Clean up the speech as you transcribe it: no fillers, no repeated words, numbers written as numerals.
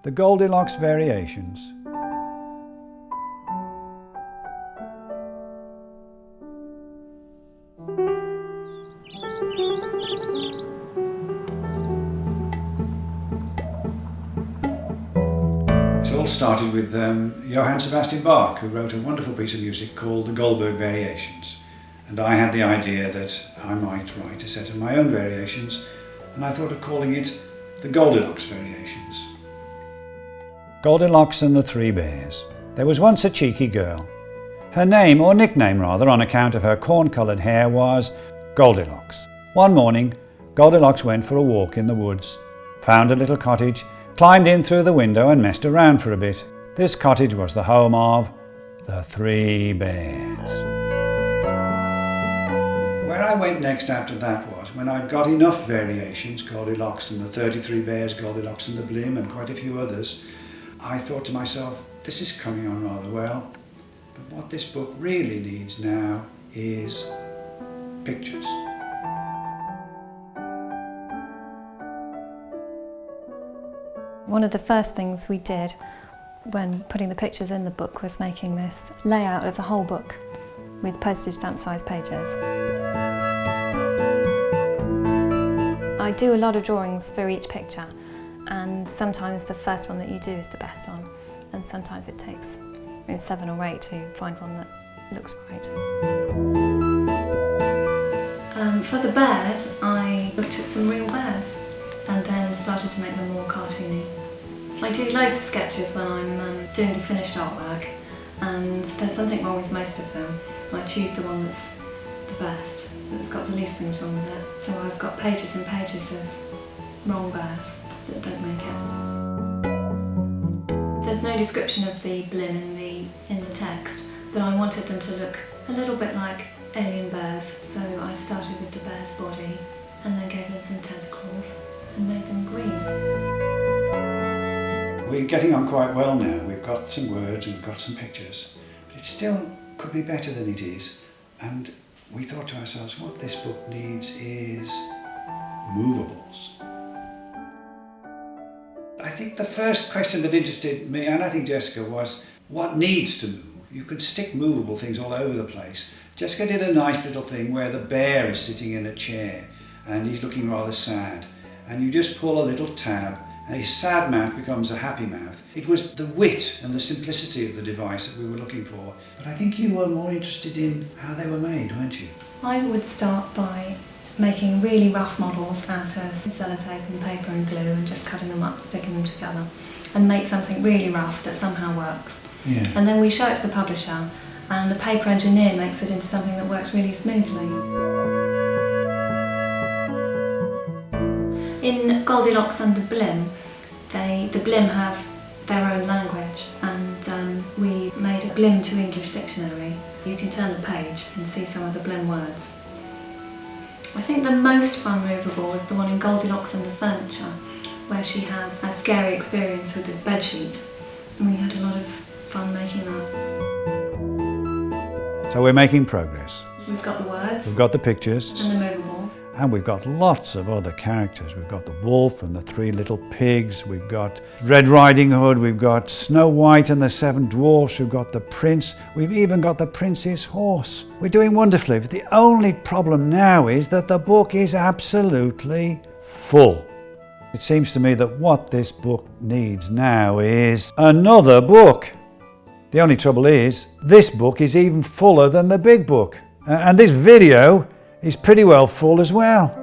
The Goldilocks Variations. It all started with Johann Sebastian Bach, who wrote a wonderful piece of music called the Goldberg Variations. And I had the idea that I might write a set of my own variations, and I thought of calling it the Goldilocks Variations. Goldilocks and the Three Bears. There was once a cheeky girl. Her name, or nickname rather, on account of her corn-coloured hair, was Goldilocks. One morning, Goldilocks went for a walk in the woods, found a little cottage, climbed in through the window and messed around for a bit. This cottage was the home of the Three Bears. Where I went next after that was when I'd got enough variations, Goldilocks and the 33 Bears, Goldilocks and the Blim and quite a few others, I thought to myself, this is coming on rather well, but what this book really needs now is pictures. One of the first things we did when putting the pictures in the book was making this layout of the whole book with postage stamp size pages. I do a lot of drawings for each picture, and sometimes the first one that you do is the best one, and sometimes it takes 7 or 8 to find one that looks right. For the bears, I looked at some real bears and then started to make them more cartoony. I do loads of sketches when I'm doing the finished artwork, and there's something wrong with most of them. I choose the one that's the best, that's got the least things wrong with it. So I've got pages and pages of wrong bears that don't make it. There's no description of the Blim in the text, but I wanted them to look a little bit like alien bears, so I started with the bear's body and then gave them some tentacles and made them green. We're getting on quite well now. We've got some words and we've got some pictures, but it still could be better than it is. And we thought to ourselves, what this book needs is movables. I think the first question that interested me, and I think Jessica, was what needs to move? You can stick movable things all over the place. Jessica did a nice little thing where the bear is sitting in a chair and he's looking rather sad, and you just pull a little tab and his sad mouth becomes a happy mouth. It was the wit and the simplicity of the device that we were looking for, but I think you were more interested in how they were made, weren't you? I would start by making really rough models out of sellotape and paper and glue and just cutting them up, sticking them together, and make something really rough that somehow works. Yeah. And then we show it to the publisher, and the paper engineer makes it into something that works really smoothly. In Goldilocks and the Blim, the Blim have their own language, and we made a Blim to English dictionary. You can turn the page and see some of the Blim words. I think the most fun movable was the one in Goldilocks and the Furniture, where she has a scary experience with a bedsheet, and we had a lot of fun making that. So we're making progress. We've got the words, We've got the pictures, and the movables. and we've got lots of other characters. We've got the wolf and the 3 little pigs, we've got Red Riding Hood, we've got Snow White and the 7 dwarfs, we've got the prince, we've even got the prince's horse. We're doing wonderfully, but the only problem now is that the book is absolutely full. It seems to me that what this book needs now is another book. The only trouble is, this book is even fuller than the big book. And this video is pretty well full as well.